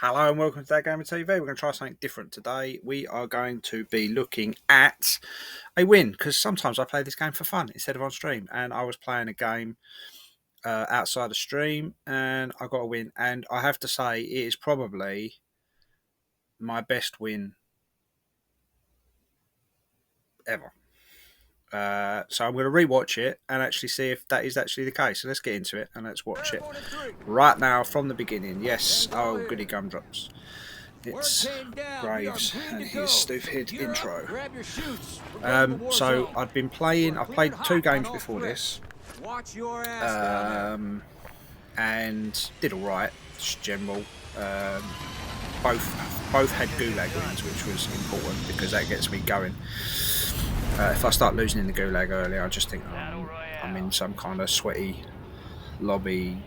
Hello and welcome to DadGamer TV. We're going to try something different today. We are going to be looking at a win, because sometimes I play this game for fun instead of on stream. And I was playing a game outside of stream and I got a win. And I have to say, it is probably my best win ever. So I'm going to rewatch it and actually see if that is actually the case. So let's get into it and let's watch it right now from the beginning. Yes, oh goody gumdrops. It's Graves and his stupid intro. So I've played 2 games before this, and did alright, just general. Both had gulag wins, which was important because that gets me going. If I start losing in the gulag early, I just think I'm in some kind of sweaty lobby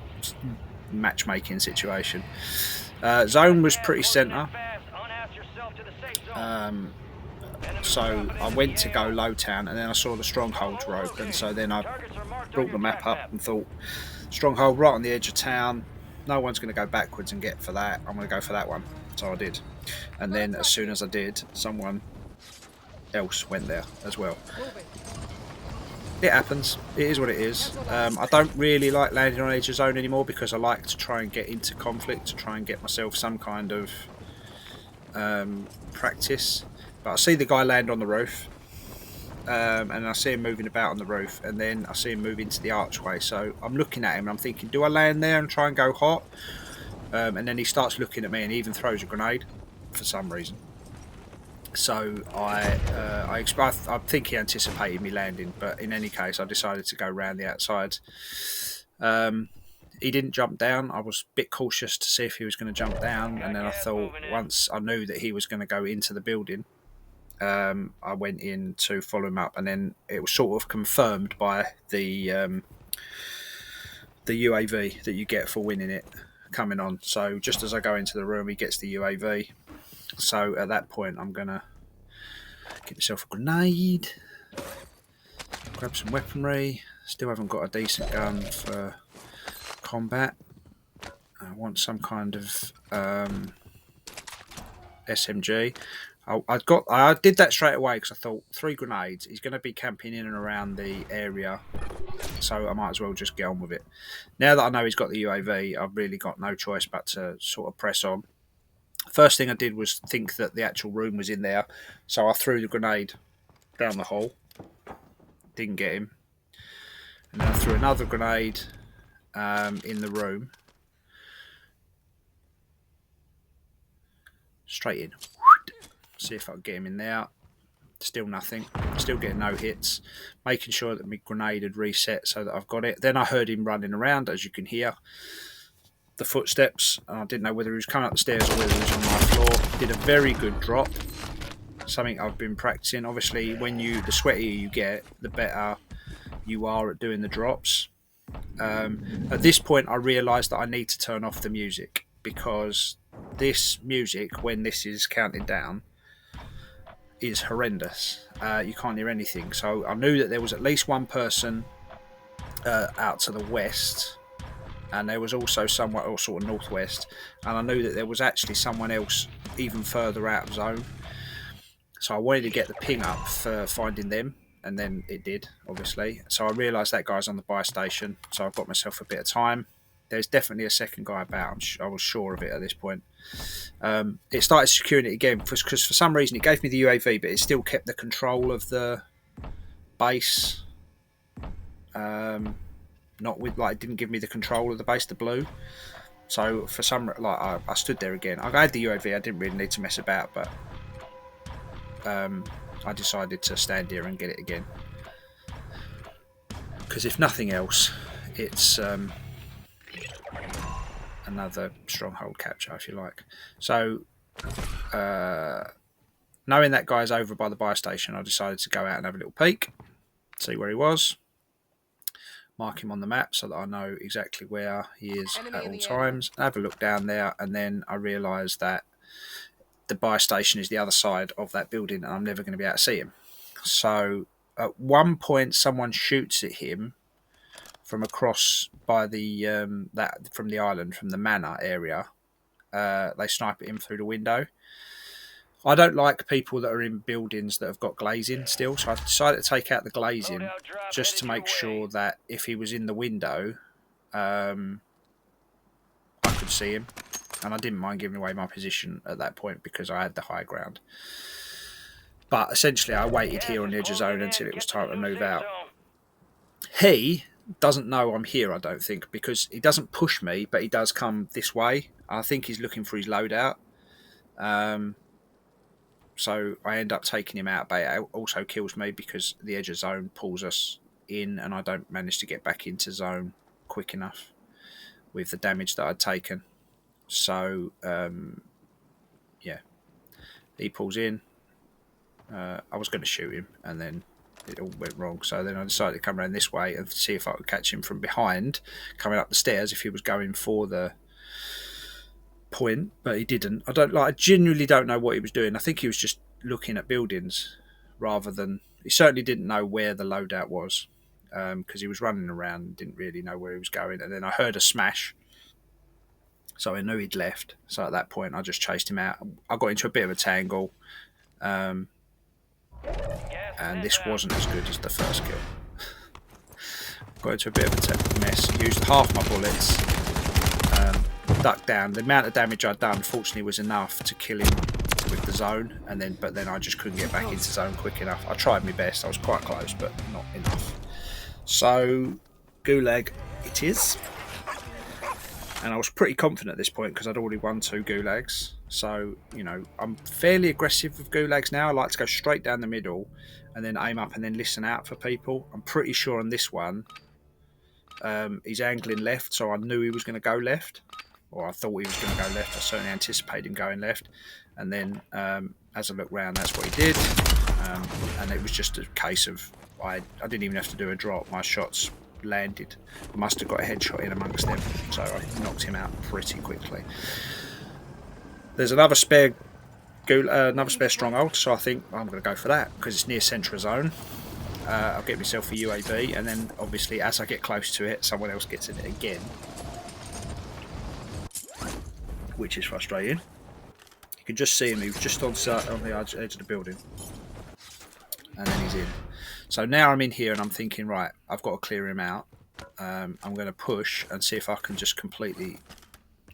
matchmaking situation. Zone was pretty centre, so I went to go low town, and then I saw the strongholds were open. So then I brought the map up and thought, stronghold right on the edge of town. No one's going to go backwards and get for that. I'm going to go for that one. So I did, and then as soon as I did, someone else went there as well. It happens. It is what it is. I don't really like landing on edge of zone anymore because I like to try and get into conflict to try and get myself some kind of practice. But I see the guy land on the roof, and I see him moving about on the roof, and then I see him move into the archway. So I'm looking at him and I'm thinking, do I land there and try and go hot? And then he starts looking at me and he even throws a grenade for some reason. So I think he anticipated me landing, but in any case, I decided to go around the outside. He didn't jump down. I was a bit cautious to see if he was going to jump down, and then I thought once I knew that he was going to go into the building, I went in to follow him up, and then it was sort of confirmed by the UAV that you get for winning it coming on. So just as I go into the room, he gets the UAV. So at that point, I'm going to get myself a grenade, grab some weaponry. Still haven't got a decent gun for combat. I want some kind of SMG. I did that straight away because I thought 3 grenades. He's going to be camping in and around the area, so I might as well just get on with it. Now that I know he's got the UAV, I've really got no choice but to sort of press on. First thing I did was think that the actual room was in there, so I threw the grenade down the hole. Didn't get him. And then I threw another grenade in the room. Straight in. See if I can get him in there. Still nothing. Still getting no hits. Making sure that my grenade had reset so that I've got it. Then I heard him running around, as you can hear. The footsteps. I didn't know whether he was coming up the stairs or whether he was on my floor. Did a very good drop. Something I've been practicing. Obviously, the sweatier you get, the better you are at doing the drops. At this point, I realised that I need to turn off the music, because this music, when this is counted down, is horrendous. You can't hear anything. So I knew that there was at least one person out to the west, and there was also someone else sort of northwest, and I knew that there was actually someone else even further out of zone. So I wanted to get the ping up for finding them, and then it did, obviously. So I realised that guy's on the buy station, so I've got myself a bit of time. There's definitely a second guy about. I was sure of it at this point. It started securing it again because for some reason it gave me the UAV, but it still kept the control of the base. Not with it didn't give me the control of the base, the blue. So for some I stood there again. I had the UAV. I didn't really need to mess about, but I decided to stand here and get it again, because if nothing else, it's another stronghold capture, if you like. So knowing that guy's over by the buy station, I decided to go out and have a little peek, see where he was, mark him on the map so that I know exactly where he is at all times. Have a look down there, and then I realised that the buy station is the other side of that building, and I'm never going to be able to see him. So at one point, someone shoots at him from across by the from the island, from the manor area, they snipe at him through the window. I don't like people that are in buildings that have got glazing still, so I decided to take out the glazing just to make sure that if he was in the window, I could see him. And I didn't mind giving away my position at that point because I had the high ground. But essentially, I waited here on the edge of zone until it was time to move out. He doesn't know I'm here, I don't think, because he doesn't push me, but he does come this way. I think he's looking for his loadout. So I end up taking him out, but it also kills me because the edge of zone pulls us in and I don't manage to get back into zone quick enough with the damage that I'd taken. So, yeah, he pulls in. I was going to shoot him and then it all went wrong. So then I decided to come around this way and see if I could catch him from behind, coming up the stairs if he was going for the point, but he didn't. I genuinely don't know what he was doing. I think he was just looking at buildings rather than, he certainly didn't know where the loadout was, because he was running around and didn't really know where he was going. And then I heard a smash, so I knew he'd left. So at that point I just chased him out. I got into a bit of a tangle, and this wasn't as good as the first kill. Got into a bit of a mess, used half my bullets, ducked down. The amount of damage I'd done fortunately was enough to kill him with the zone, but then I just couldn't get back into zone quick enough. I tried my best, I was quite close, but not enough. So gulag it is, and I was pretty confident at this point because I'd already won 2 gulags. So, you know, I'm fairly aggressive with gulags now. I like to go straight down the middle and then aim up and then listen out for people. I'm pretty sure on this one he's angling left, so I knew he was going to go left, or I thought he was going to go left. I certainly anticipated him going left, and then as I looked round, that's what he did, and it was just a case of I didn't even have to do a drop. My shots landed. I must have got a headshot in amongst them, so I knocked him out pretty quickly. There's another spare stronghold, so I think I'm going to go for that because it's near central zone. I'll get myself a UAV, and then obviously as I get close to it, someone else gets in it again, which is frustrating. You can just see him, he was just on the edge of the building, and then he's in. So now I'm in here and I'm thinking, right, I've got to clear him out. I'm going to push and see if I can just completely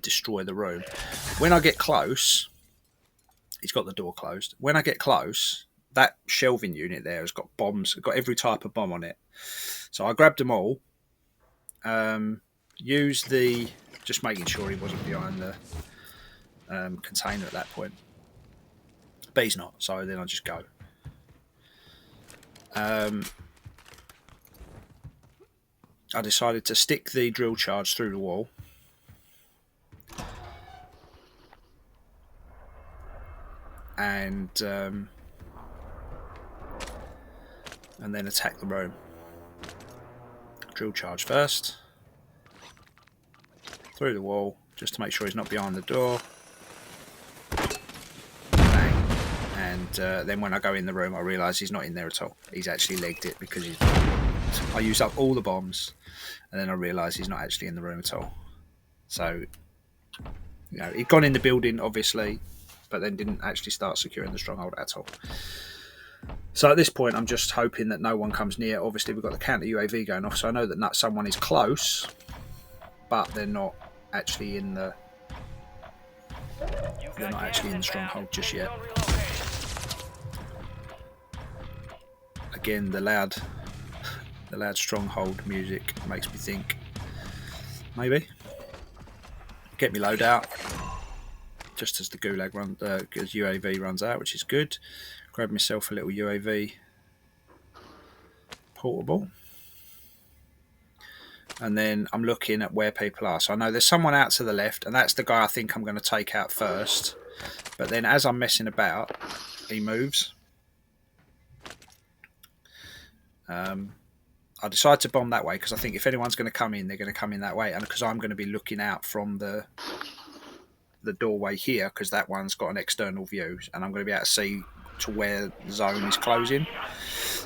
destroy the room. When I get close, he's got the door closed. When I get close, that shelving unit there has got bombs, got every type of bomb on it. So I grabbed them all, just making sure he wasn't behind the container at that point. But he's not, so then I just go. I decided to stick the drill charge through the wall. And then attack the room. Drill charge first. Through the wall, just to make sure he's not behind the door. Bang. And then when I go in the room, I realise he's not in there at all. He's actually legged it because I used up all the bombs, and then I realised he's not actually in the room at all. So, you know, he'd gone in the building, obviously, but then didn't actually start securing the stronghold at all. So at this point, I'm just hoping that no one comes near. Obviously, we've got the counter UAV going off, so I know that someone is close, but they're not actually in the stronghold just yet. Again, the loud stronghold music makes me think maybe get me load out just as the gulag as UAV runs out, which is good. Grab myself a little UAV portable, and then I'm looking at where people are. So I know there's someone out to the left, and that's the guy I think I'm going to take out first. But then as I'm messing about, he moves. I decide to bomb that way because I think if anyone's going to come in, they're going to come in that way, and because I'm going to be looking out from the doorway here, because that one's got an external view, and I'm going to be able to see to where the zone is closing.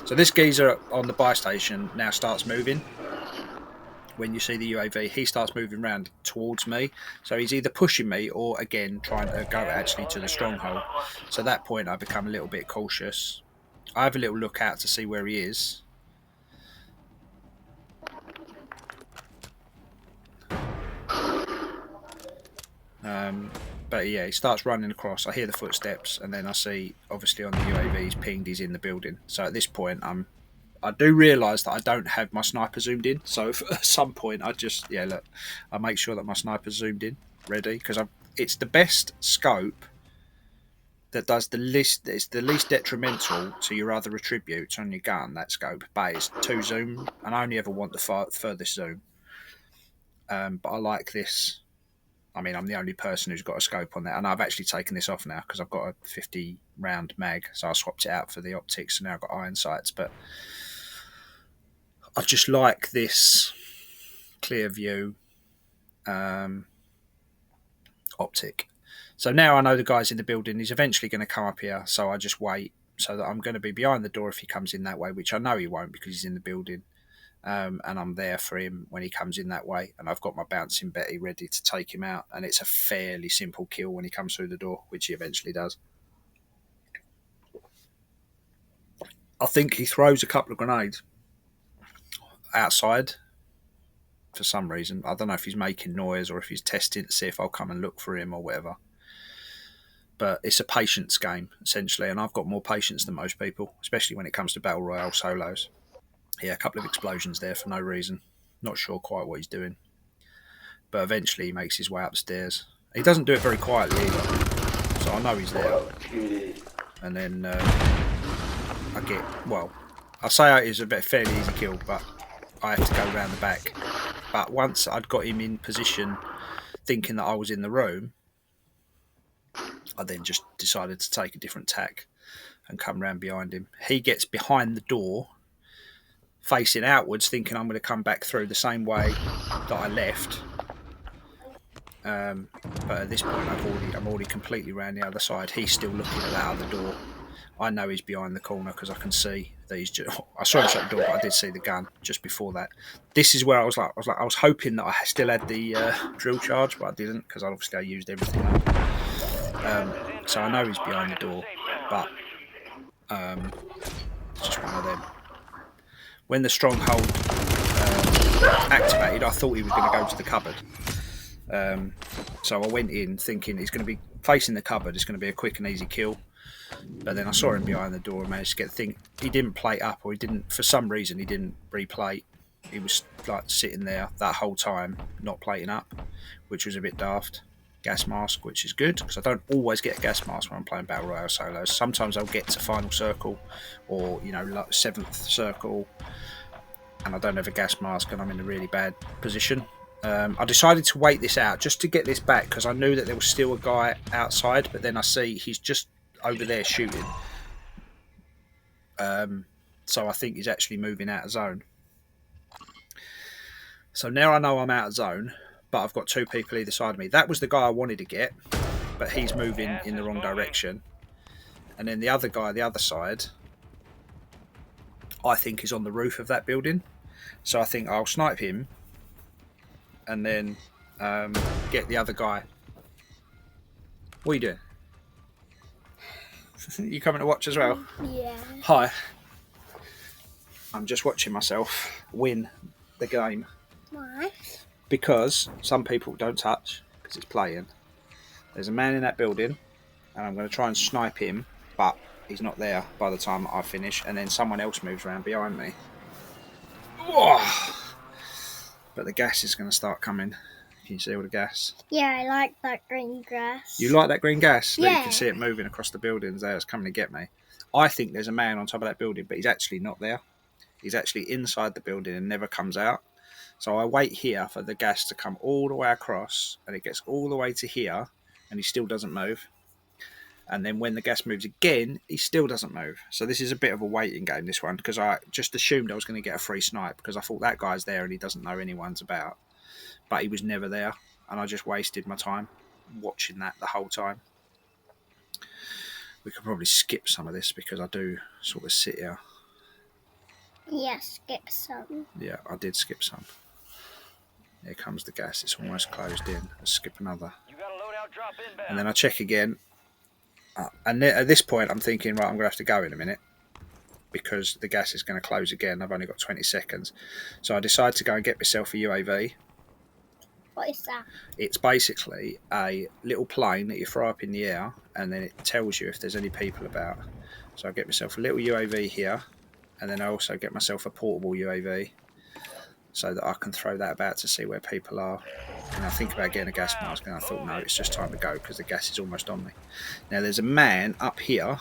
So this geezer on the buy station now starts moving, when you see the UAV, he starts moving around towards me. So he's either pushing me or, again, trying to go actually to the stronghold. So at that point, I become a little bit cautious. I have a little look out to see where he is. But yeah, he starts running across. I hear the footsteps, and then I see, obviously on the UAV, he's pinged, he's in the building. So at this point, I do realise that I don't have my sniper zoomed in. So at some point, I make sure that my sniper's zoomed in, ready, because it's the best scope that does the least. It's the least detrimental to your other attributes on your gun. That scope, but it's 2 zoom, and I only ever want the furthest zoom. But I like this. I mean, I'm the only person who's got a scope on that, and I've actually taken this off now because I've got a 50 round mag, so I swapped it out for the optics, and now I've got iron sights. But I just like this clear view optic. So now I know the guy's in the building. He's eventually going to come up here, so I just wait so that I'm going to be behind the door if he comes in that way, which I know he won't because he's in the building. And I'm there for him when he comes in that way, and I've got my bouncing Betty ready to take him out, and it's a fairly simple kill when he comes through the door, which he eventually does. I think he throws a couple of grenades outside for some reason. I don't know if he's making noise or if he's testing to see if I'll come and look for him or whatever. But it's a patience game, essentially, and I've got more patience than most people, especially when it comes to Battle Royale solos. Yeah, a couple of explosions there for no reason. Not sure quite what he's doing. But eventually he makes his way upstairs. He doesn't do it very quietly either, so I know he's there. And then I say it's a fairly easy kill, but I have to go around the back. But once I'd got him in position, thinking that I was in the room, I then just decided to take a different tack and come round behind him. He gets behind the door, facing outwards, thinking I'm going to come back through the same way that I left. But at this point, I'm already completely round the other side. He's still looking at that other door. I know he's behind the corner because I can see that he's just. I saw him shut the door, but I did see the gun just before that. This is where I was hoping that I still had the drill charge, but I didn't because obviously I used everything up. So I know he's behind the door, but it's just one of them. When the stronghold activated, I thought he was going to go to the cupboard. So I went in thinking he's going to be facing the cupboard. It's going to be a quick and easy kill. But then I saw him behind the door and managed to get the thing. He didn't plate up, or he didn't, for some reason, he didn't replate. He was like sitting there that whole time, not plating up, which was a bit daft. Gas mask, which is good because I don't always get a gas mask when I'm playing Battle Royale solos. Sometimes I'll get to final circle or like 7th circle, and I don't have a gas mask, and I'm in a really bad position. I decided to wait this out just to get this back because I knew that there was still a guy outside, but then I see he's just over there shooting. So I think he's actually moving out of zone. So now I know I'm out of zone, but I've got 2 people either side of me. That was the guy I wanted to get, but he's moving in the wrong direction. And then the other guy, the other side, I think is on the roof of that building. So I think I'll snipe him and then get the other guy. What are you doing? You coming to watch as well? Yeah. Hi. I'm just watching myself win the game. Why? Because some people don't touch because it's playing. There's a man in that building and I'm going to try and snipe him, but he's not there by the time I finish, and then someone else moves around behind me. Oh! But the gas is going to start coming. Can you see all the gas? Yeah, I like that green grass. You like that green gas? Yeah. You can see it moving across the buildings there. It's coming to get me. I think there's a man on top of that building, but he's actually not there. He's actually inside the building and never comes out. So I wait here for the gas to come all the way across, and it gets all the way to here, and he still doesn't move. And then when the gas moves again, he still doesn't move. So this is a bit of a waiting game, this one, because I just assumed I was going to get a free snipe because I thought that guy's there and he doesn't know anyone's about. But he was never there, and I just wasted my time watching that the whole time. We could probably skip some of this because I do sort of sit here. Yeah, skip some. Yeah, I did skip some. Here comes the gas. It's almost closed in. Let's skip another. You got a loadout drop inbound. And then I check again. And at this point, I'm thinking, right, I'm going to have to go in a minute because the gas is going to close again. I've only got 20 seconds. So I decide to go and get myself a UAV. What is that? It's basically a little plane that you fly up in the air and then it tells you if there's any people about. So I get myself a little UAV here and then I also get myself a portable UAV so that I can throw that about to see where people are. And I think about getting a gas mask and I thought, no, it's just time to go because the gas is almost on me. Now there's a man up here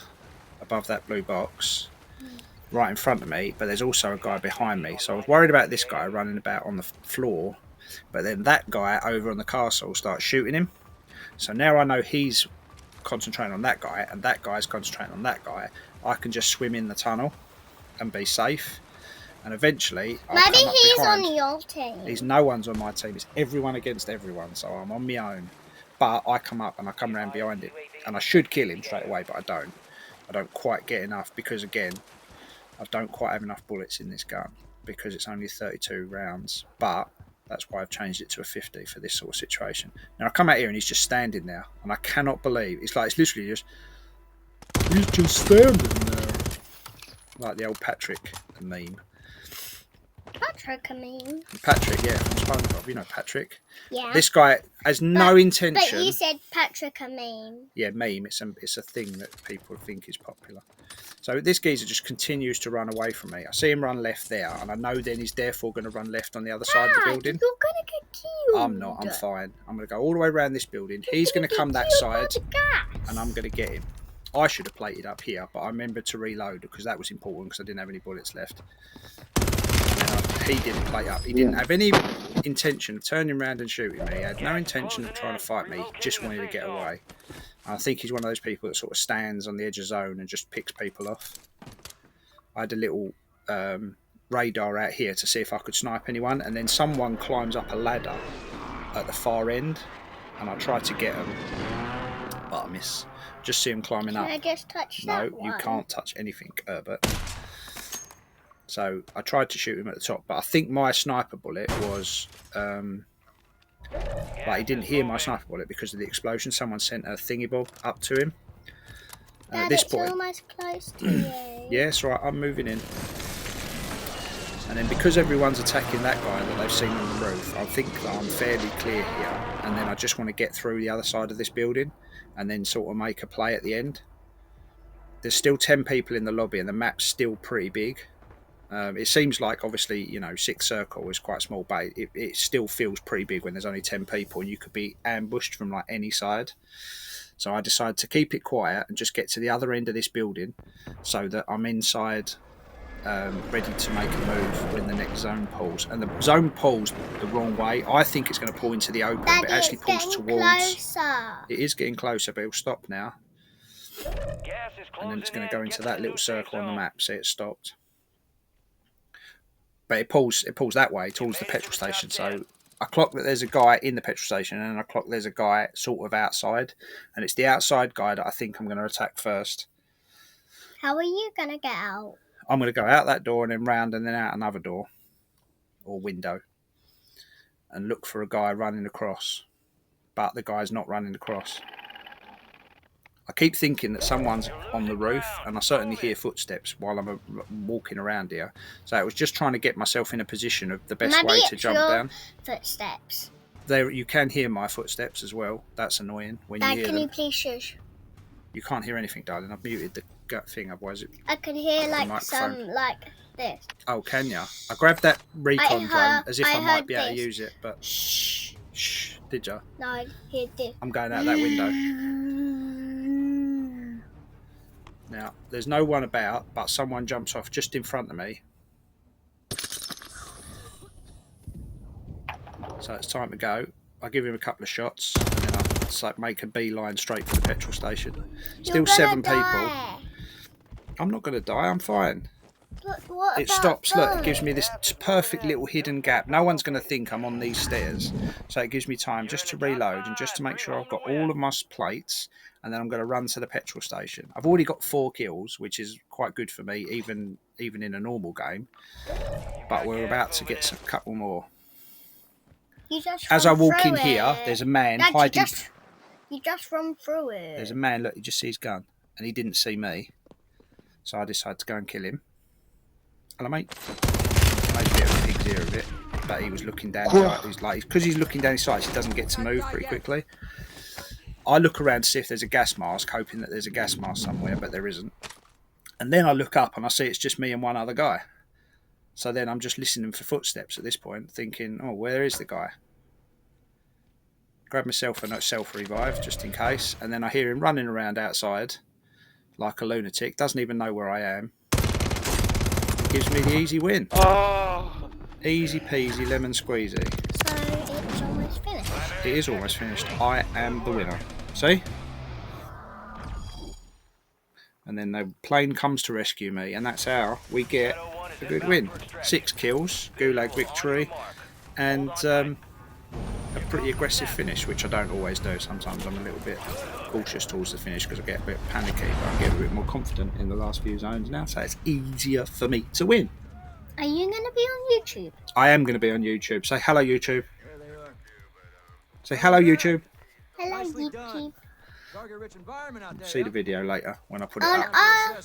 above that blue box right in front of me, but there's also a guy behind me. So I was worried about this guy running about on the floor, but then that guy over on the castle starts shooting him. So now I know he's concentrating on that guy and that guy's concentrating on that guy. I can just swim in the tunnel and be safe. And eventually, maybe he's on your team. No one's on my team. It's everyone against everyone. So I'm on my own. But I come up and I come around behind him. And I should kill him straight away, but I don't. I don't quite get enough because, again, I don't quite have enough bullets in this gun because it's only 32 rounds. But that's why I've changed it to a 50 for this sort of situation. Now I come out here and he's just standing there. And I cannot believe. It's literally just... He's just standing there. Like the old Patrick meme. Patrick, I mean. Patrick, yeah, from SpongeBob. You know Patrick. Yeah. This guy has no intention. But you said Patrick, I mean. Yeah, meme. It's a thing that people think is popular. So this geezer just continues to run away from me. I see him run left there, and I know then he's therefore going to run left on the other side of the building. You're going to get killed. I'm not. I'm fine. I'm going to go all the way around this building. He's going to come that side, and I'm going to get him. I should have plated up here, but I remembered to reload because that was important because I didn't have any bullets left. He didn't plate up. He didn't have any intention of turning around and shooting me. He had no intention of trying to fight me. He just wanted to get away. I think he's one of those people that sort of stands on the edge of zone and just picks people off. I had a little radar out here to see if I could snipe anyone, and then someone climbs up a ladder at the far end, and I try to get him, but I miss. Just see him climbing up. Can I just touch that one? No, you can't touch anything, Herbert. So I tried to shoot him at the top, but I think my sniper bullet was... he didn't hear my sniper bullet because of the explosion. Someone sent a thingy bob up to him. Dad, at this point, almost close to you. Yes, right, I'm moving in. And then because everyone's attacking that guy that they've seen on the roof, I think that I'm fairly clear here. And then I just want to get through the other side of this building and then sort of make a play at the end. There's still 10 people in the lobby and the map's still pretty big. It seems like, obviously, you know, 6 circle is quite small, but it still feels pretty big when there's only 10 people and you could be ambushed from like any side. So I decided to keep it quiet and just get to the other end of this building so that I'm inside, ready to make a move when the next zone pulls. And the zone pulls the wrong way. I think it's going to pull into the open, Daddy, but it actually pulls towards... Closer. It is getting closer, but it'll stop now. And then it's going to go into that little circle on the map. See, it stopped. But it pulls that way towards the petrol station. So I clock that there's a guy in the petrol station, and I clock there's a guy sort of outside, and it's the outside guy that I think I'm going to attack first. How are you going to get out? I'm going to go out that door and then round and then out another door or window and look for a guy running across, but the guy's not running across. I keep thinking that someone's on the roof, and I certainly hear footsteps while I'm walking around here. So I was just trying to get myself in a position of the best way to jump down. Footsteps. There, you can hear my footsteps as well. That's annoying when you Dad, hear can them. you please shush? You can't hear anything, darling. I've muted the gut thing, otherwise it... I can hear like some like this. Oh, can ya? I grabbed that recon drone as if I might be able to use it, but... Shh. Shh. Did ya? No, I heard this. I'm going out that window. Now, there's no one about, but someone jumps off just in front of me. So it's time to go. I give him a couple of shots, and then I make a beeline straight for the petrol station. Still 7 people. I'm not going to die, I'm fine. What It stops, look, it gives me this perfect little hidden gap. No one's going to think I'm on these stairs. So it gives me time just to reload and just to make sure I've got all of my plates, and then I'm going to run to the petrol station. I've already got 4 kills, which is quite good for me, even in a normal game. But we're about to get a couple more. You just As I run walk through in here, it. there's a man Dad, hiding. You just run through it. There's a man, look, you just see his gun. And he didn't see me. So I decided to go and kill him. Hello, mate. I made a bit of a pig's ear of it. But he was looking down his sights. He's like, because he's looking down his sights, he doesn't get to move pretty quickly. I look around to see if there's a gas mask, hoping that there's a gas mask somewhere, but there isn't. And then I look up and I see it's just me and one other guy. So then I'm just listening for footsteps at this point, thinking, oh, where is the guy? Grab myself a self-revive, just in case. And then I hear him running around outside like a lunatic, doesn't even know where I am. Gives me the easy win. Oh. Easy peasy lemon squeezy. So it's almost finished. It is almost finished. I am the winner. See? And then the plane comes to rescue me, and that's how we get a good win. 6 kills, gulag victory, and a pretty aggressive finish, which I don't always do. Sometimes I'm a little bit cautious towards the finish because I get a bit panicky, but I get a bit more confident in the last few zones now, so it's easier for me to win. Are you going to be on YouTube? I am going to be on YouTube. Say hello, YouTube. Say hello, YouTube. Hello, YouTube. See the video later when I put it On up. our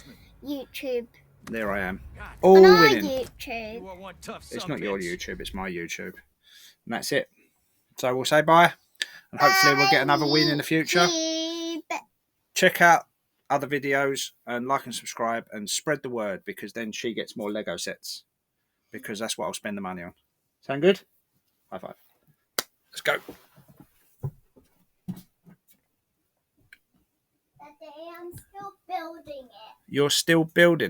YouTube. There I am. All On our winning. YouTube. It's not your YouTube, it's my YouTube. And that's it. So we'll say bye. And hopefully we'll get another win in the future. Check out other videos and like and subscribe and spread the word, because then she gets more Lego sets. Because that's what I'll spend the money on. Sound good? High five. Let's go. I'm still building it. You're still building it?